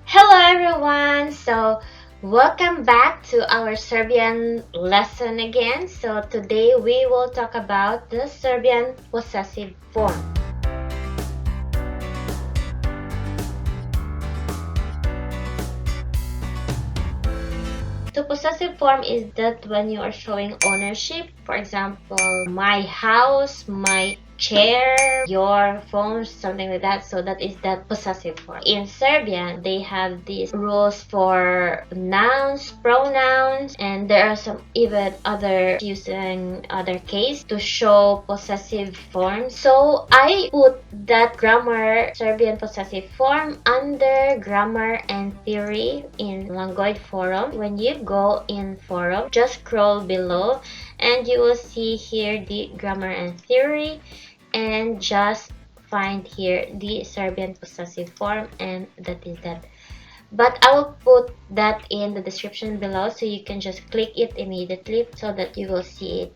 Hello everyone! Welcome back to our Serbian lesson again. Today we will talk about the Serbian possessive form. The possessive form is that when you are showing ownership, for example, my house, my chair, your phone, something like that. So that is that possessive form. In Serbian, they have these rules for nouns, pronouns, and there are some even other using other case to show possessive forms. So I put that grammar Serbian possessive form under grammar and theory in Language forum. When you go in forum, just scroll below and you will see here the grammar and theory, and just find here the Serbian possessive form, and that is that. But I will put that in the description below, so you can just click it immediately so that you will see it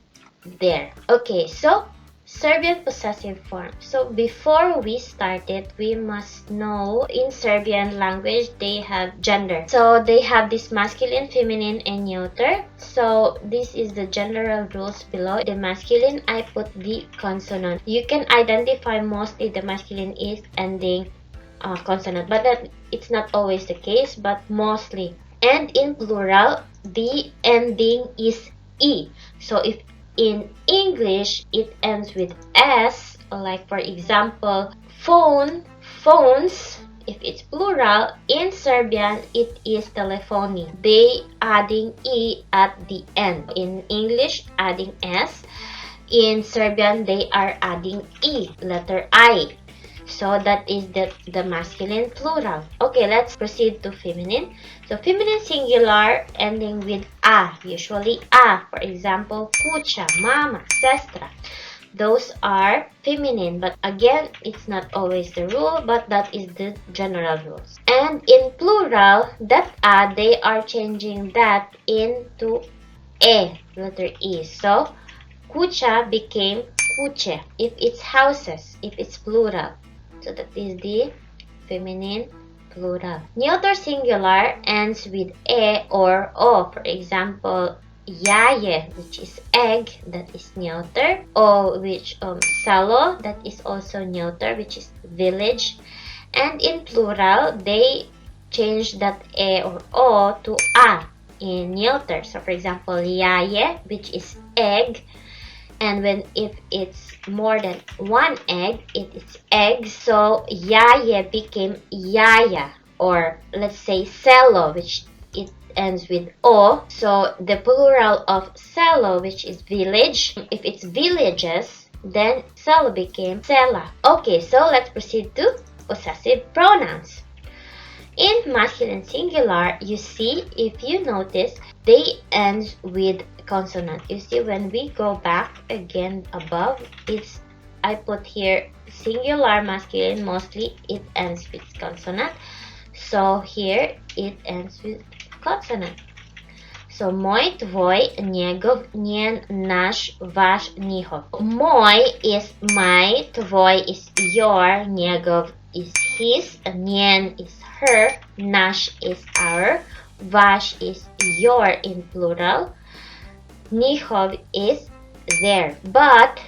there. Okay, so Serbian possessive form. So before we start it, we must know in Serbian language they have gender. So they have this masculine, feminine, and neuter. So this is the general rules below. The masculine, I put the consonant. You can identify mostly the masculine is ending consonant, but that it's not always the case, but mostly. And in plural, the ending is E. So if in English it ends with S, like for example, phone, phones, if it's plural. In Serbian it is telefoni. They adding E at the end. In English adding S. In Serbian they are adding E, letter I. So that is the masculine plural. Okay, let's proceed to feminine. So feminine singular ending with a, usually a. For example, kucha, mama, sestra. Those are feminine, but again, it's not always the rule, but that is the general rules. And in plural, that a, they are changing that into e, letter E. So kucha became kuche if it's houses, if it's plural. So that is the feminine plural. Neuter singular ends with e or o. For example, yaye, which is egg, that is neuter. O, which salo, that is also neuter, which is village. And in plural, they change that e or o to a in neuter. So for example, yaye, which is egg. And if it's more than one egg, it is eggs. So yaye became yaya, or let's say selo, which it ends with o. So the plural of selo, which is village, if it's villages, then selo became sela. Okay, so let's proceed to possessive pronouns. In masculine singular, you see, if you notice, they end with consonant. You see, when we go back again above, I put here singular masculine, mostly it ends with consonant. So here it ends with consonant. So moj, tvoj, njegov, njen, naš, vaš, njihov. Moj is my, tvoj is your, njegov is his, njen is her, naš is our, vaš is your in plural, njihov is their. But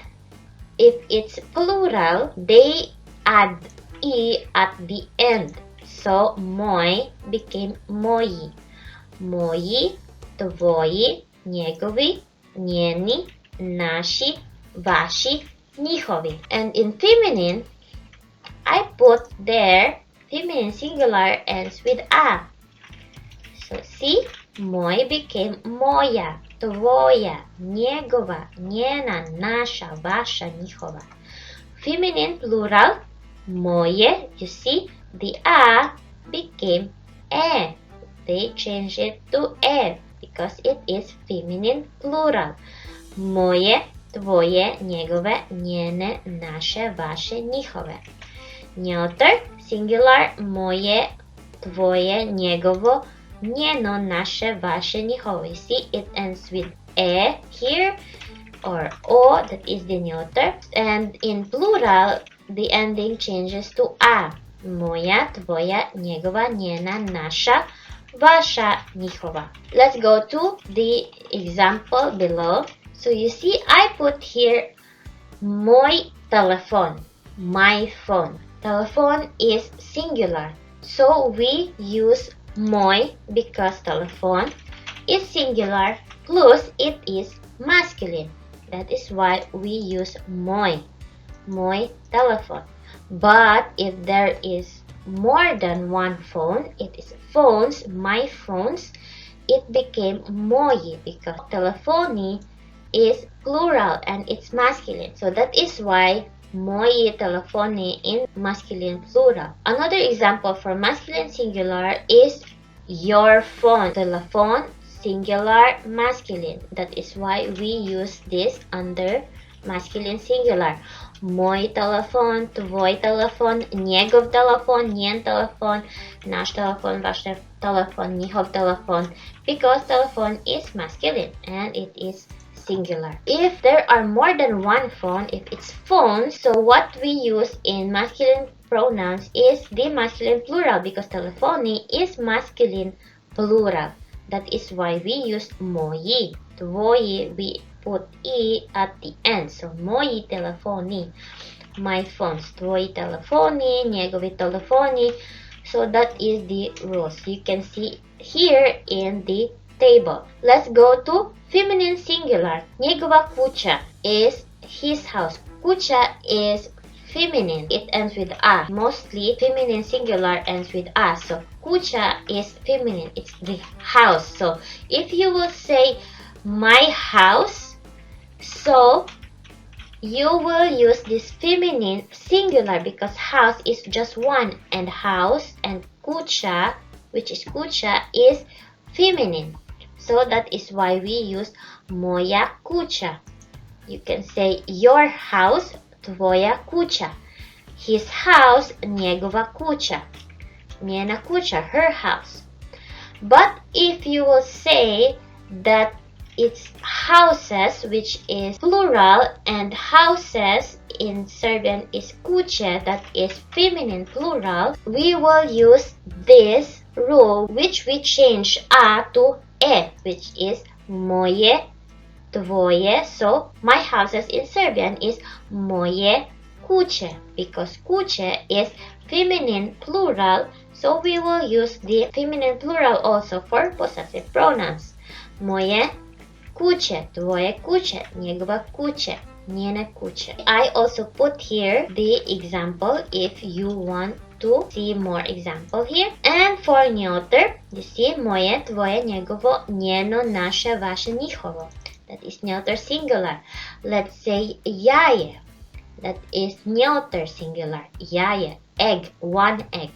if it's plural, they add e at the end. So moj became moji. Moji, tvoji, njegovi, njeni, naši, vaši, njihovi. And in feminine, I put there feminine singular ends with a. So see, moj became moja, tvoja, njegova, njena, naša, vaša, njihova. Feminine plural, moje, you see, the a became e. They changed it to e because it is feminine plural. Moje, tvoje, njegove, njene, naše, vaše, njihove. Neuter singular, moje, tvoje, njegovo, njeno, naše, vaše, njihovo. You see, it ends with e here, or o, that is the neuter. And in plural, the ending changes to a. Moja, tvoja, njegova, njena, naša, vaša, njihova. Let's go to the example below. So you see I put here moj telefon, my phone. Telephone is singular. So we use moj because telephone is singular plus it is masculine. That is why we use moj telephone. But if there is more than one phone, it is phones, my phones, it became moji because telefoni is plural and it's masculine. So that is why moji telefoni in masculine plural. Another example for masculine singular is your phone. Telephone singular masculine. That is why we use this under masculine singular. Moj telefon, tvoj telefon, njegov telefon, njen telefon, naš telefon, vaš telefon, njihov telefon, because telephone is masculine and it is singular. If there are more than one phone, if it's phones, so what we use in masculine pronouns is the masculine plural because telephony is masculine plural. That is why we use moji. Tvoji, we put e at the end. So moji telefoni, my phones. Tvoji telefoni, njegovi telefoni. So that is the rules. You can see here in the table. Let's go to feminine singular. Njegova kuća is his house. Kuća is feminine. It ends with a. Mostly feminine singular ends with a. So kuća is feminine. It's the house. So if you will say my house, so you will use this feminine singular because house is just one and house and kuća, which is kuća, is feminine. So that is why we use moja kuća. You can say your house, tvoja kuća. His house, njegova kuća. Njena kuća, her house. But if you will say that it's houses, which is plural, and houses in Serbian is kuće, that is feminine plural, we will use this rule, which we change a to e, which is moje, tvoje. So my houses in Serbian is moje kuće, because kuće is feminine plural, so we will use the feminine plural also for possessive pronouns. Moje kuće, tvoje kuće, njegova kuće, njene kuće. I also put here the example if you want to see more example here. And for neuter, you see moje, tvoje, njegovo, njeno, naše, vaše, njihovo. That is neuter singular. Let's say jaje. That is neuter singular. Jaje, egg, one egg.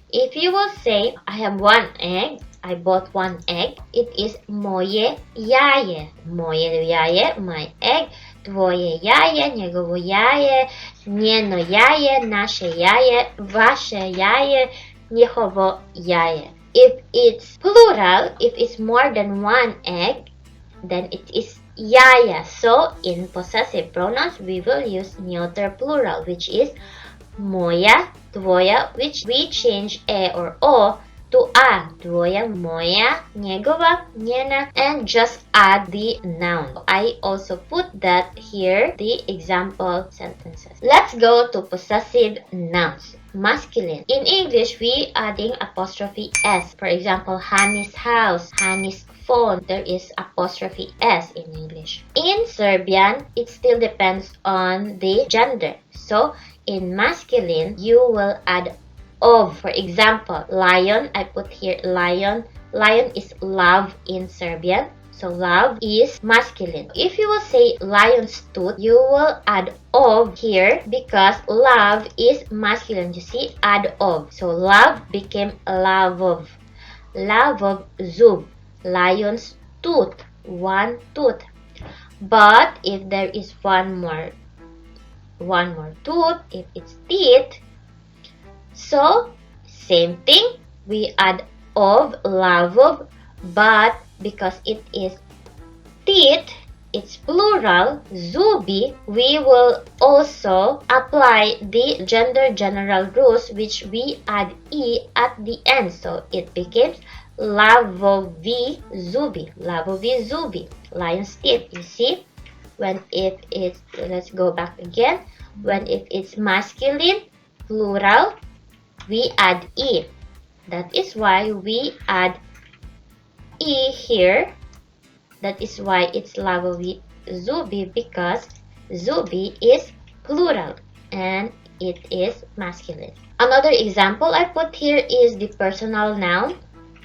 If you will say I have one egg, I bought one egg, it is moje jaje. Moje jaje, my egg. Tvoje jaje, njegovo jaje, njeno jaje, naše jaje, vaše jaje, njihovo jaje. If it's plural, if it's more than one egg, then it is jaja. So in possessive pronouns, we will use neuter plural, which is moja, tvoja, which we change e or o to a. Tvoja, moja, njegova, njena, and just add the noun. I also put that here, the example sentences. Let's go to possessive nouns. Masculine. In English, we adding apostrophe s. For example, Hani's house, Hani's phone, there is apostrophe s in English. In Serbian, it still depends on the gender. So in masculine, you will add of. For example, lion, I put here lion. Lion is love in Serbian. So love is masculine. If you will say lion's tooth, you will add of here because love is masculine. You see, add of. So love became lavov. Lavov zub. Lion's tooth. One tooth. But if there is one more tooth, if it's teeth, so same thing, we add of, lavov, but because it is teeth, it's plural, zubi, we will also apply the gender general rules, which we add e at the end. So it becomes lavovi zubi, lavovi zubi, lion's teeth. You see, when if it's, let's go back again, when if it's masculine, plural, we add e. That is why we add e here. That is why it's lavovi zubi, because zubi is plural and it is masculine. Another example I put here is the personal noun,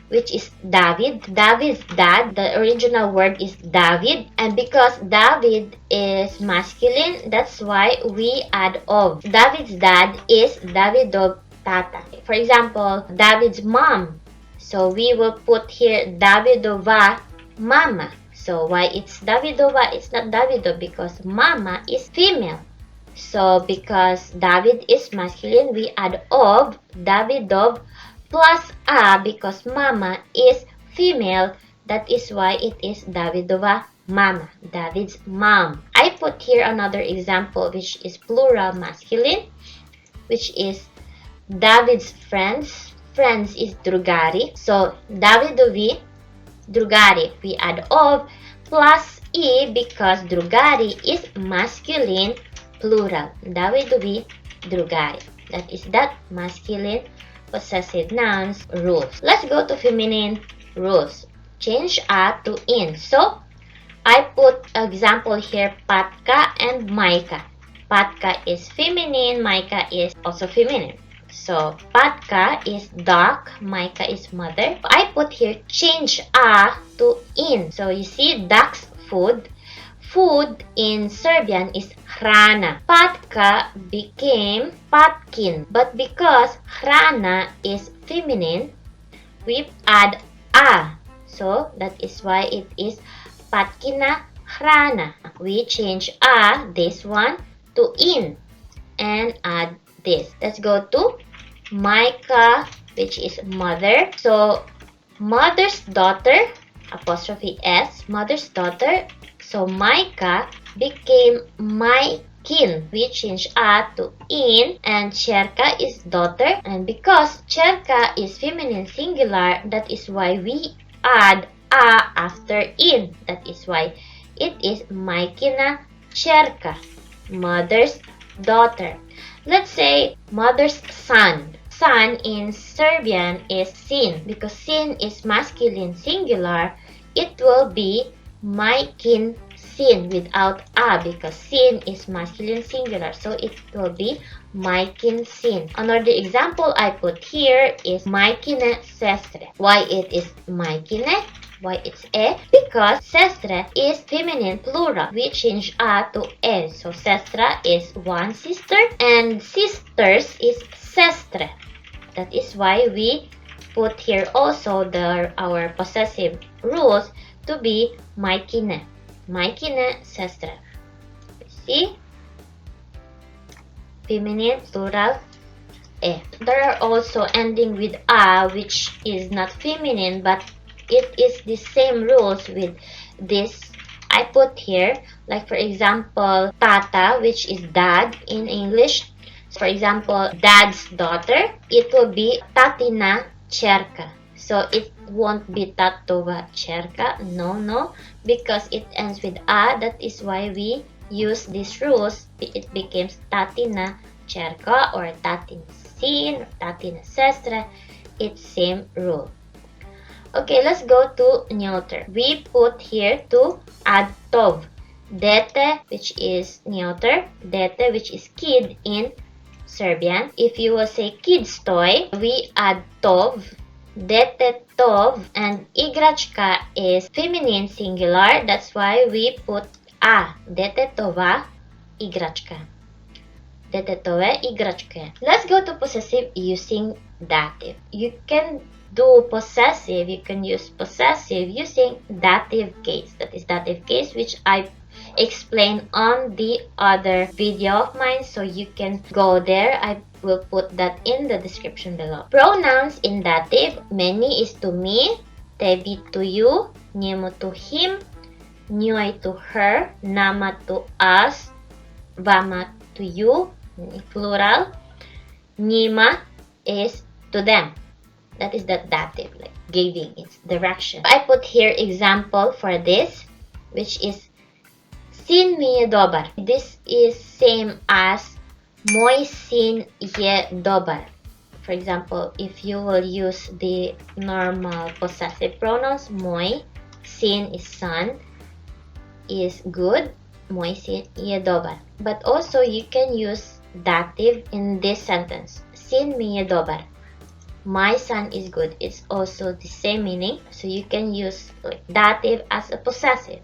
which is David. David's dad, the original word is David, and because David is masculine, that's why we add of. David's dad is Davidov tata. For example, David's mom, so we will put here Davidova mama. So why it's Davidova, it's not Davidov, because mama is female. So because David is masculine, we add of, Davidov, plus a, because mama is female. That is why it is Davidova mama, David's mom. I put here another example, which is plural masculine, which is David's friends. Friends is drugari. So Davidovi drugari, we add of plus e, because drugari is masculine plural. Davidovi drugari. That is that masculine possessive nouns rules. Let's go to feminine rules. Change a to in. So I put example here, Patka and Maika. Patka is feminine, Maika is also feminine. So Patka is dog, Maika is mother. I put here change a to in. So you see duck's food. Food in Serbian is hrana. Patka became patkin. But because hrana is feminine, we add a. So that is why it is patkina hrana. We change a, this one, to in and add this. Let's go to Maika, which is mother. So mother's daughter, apostrophe s, mother's daughter. So Maika became Maikin. We change a to in, and Cherka is daughter. And because Cherka is feminine singular, that is why we add a after in. That is why it is Maikina Cherka, mother's daughter. Let's say mother's son. Son in Serbian is sin. Because sin is masculine singular, it will be Maikin sin without a, because sin is masculine singular. So it will be Maikin sin. Another example I put here is Maikine sestre. Why it is Maikine? Why it's e? Because sestre is feminine plural. We change a to e. So sestra is one sister and sisters is sestre. That is why we put here also our possessive rules to be Maikine. Maikine sestre. See? Feminine plural e. There are also ending with a, which is not feminine, but it is the same rules with this I put here. Like for example, tata, which is dad in English. For example, dad's daughter, it will be tatina cherka. So it won't be tatova cherka. No, because it ends with a. That is why we use these rules. It becomes tatina cherka or tatin sin or tatina sestra. It's same rule. Okay, let's go to neuter. We put here to add tov. Dete, which is neuter. Dete, which is kid in Serbian. If you will say kid's toy, we add tov. Dete tov, and igračka is feminine singular. That's why we put a. Dete tova igračka. Dete tove igračke. Let's go to possessive using dative. You can do possessive, you can use possessive using dative case. That is dative case, which I explained on the other video of mine, so you can go there. I will put that in the description below. Pronouns in dative: meni is to me, tebi to you, njemu to him, Nyoy to her, nama to us, vama to you, plural. Nima is to them. That is the dative, like giving its direction. I put here example for this, which is sin mi je dobar. This is same as moj sin je dobar. For example, if you will use the normal possessive pronouns, moj sin is son, is good, moj sin je dobar. But also you can use dative in this sentence. Sin mi je dobar. My son is good. It's also the same meaning. So you can use like dative as a possessive.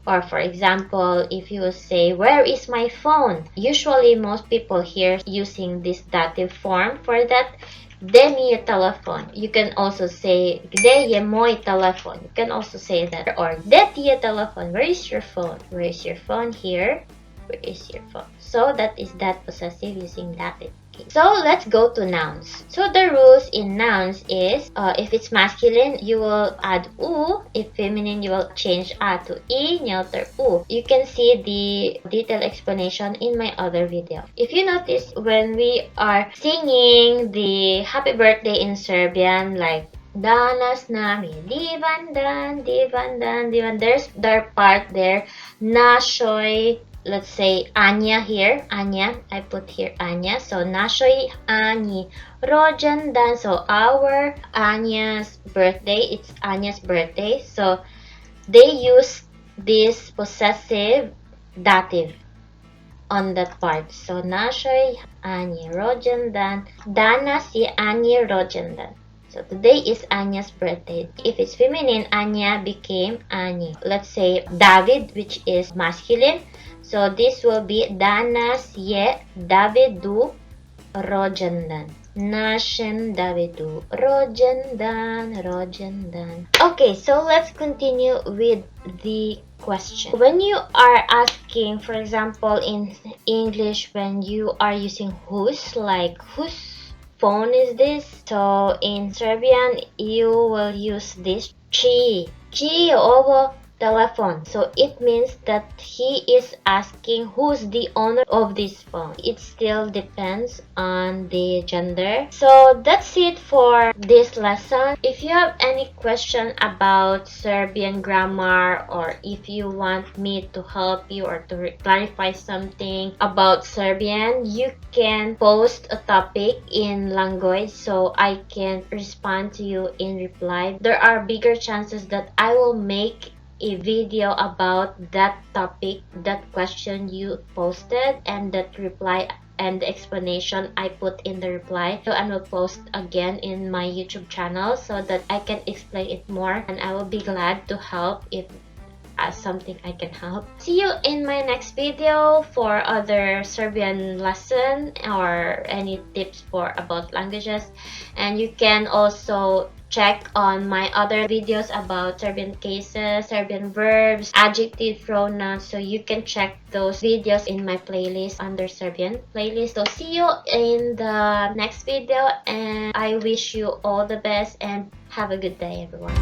Or for example, if you say, where is my phone? Usually most people here using this dative form for that. Gde mi je telefon? You can also say, gde je moj telefon? You can also say that. Or, gde ti je telefon? Where is your phone? Where is your phone? Here. Where is your phone? So that is that possessive using dative. So let's go to nouns. So the rules in nouns is, if it's masculine, you will add u. If feminine, you will change a to e, neuter u. You can see the detailed explanation in my other video. If you notice, when we are singing the happy birthday in Serbian, like Danas nami divandan, divandan, divan. There's their part there. Nashoy. Let's say Anya here. Anya. I put here Anya. So Nashoy Ani Rojandan. So our Anya's birthday. It's Anya's birthday. So they use this possessive dative on that part. So Nashoy Ani Rojandan. Dana si Ani Rojandan. So today is Anya's birthday. If it's feminine, Anya became Ani. Let's say David, which is masculine. So this will be Danas je Davidu rođendan. Našem Davidu rođendan. Okay, so let's continue with the question. When you are asking, for example, in English, when you are using whose, like whose phone is this? So in Serbian, you will use this chi. Chi ovo telephone. So it means that he is asking who's the owner of this phone. It still depends on the gender. So that's it for this lesson. If you have any question about Serbian grammar, or if you want me to help you or to clarify something about Serbian, you can post a topic in language so I can respond to you in reply. There are bigger chances that I will make a video about that topic, that question you posted, and that reply and the explanation I put in the reply. So I will post again in my YouTube channel so that I can explain it more, and I will be glad to help if something I can help. See you in my next video for other Serbian lesson or any tips for about languages. And you can also check on my other videos about Serbian cases, Serbian verbs, adjective pronouns. So you can check those videos in my playlist under Serbian playlist. So see you in the next video, and I wish you all the best and have a good day, everyone.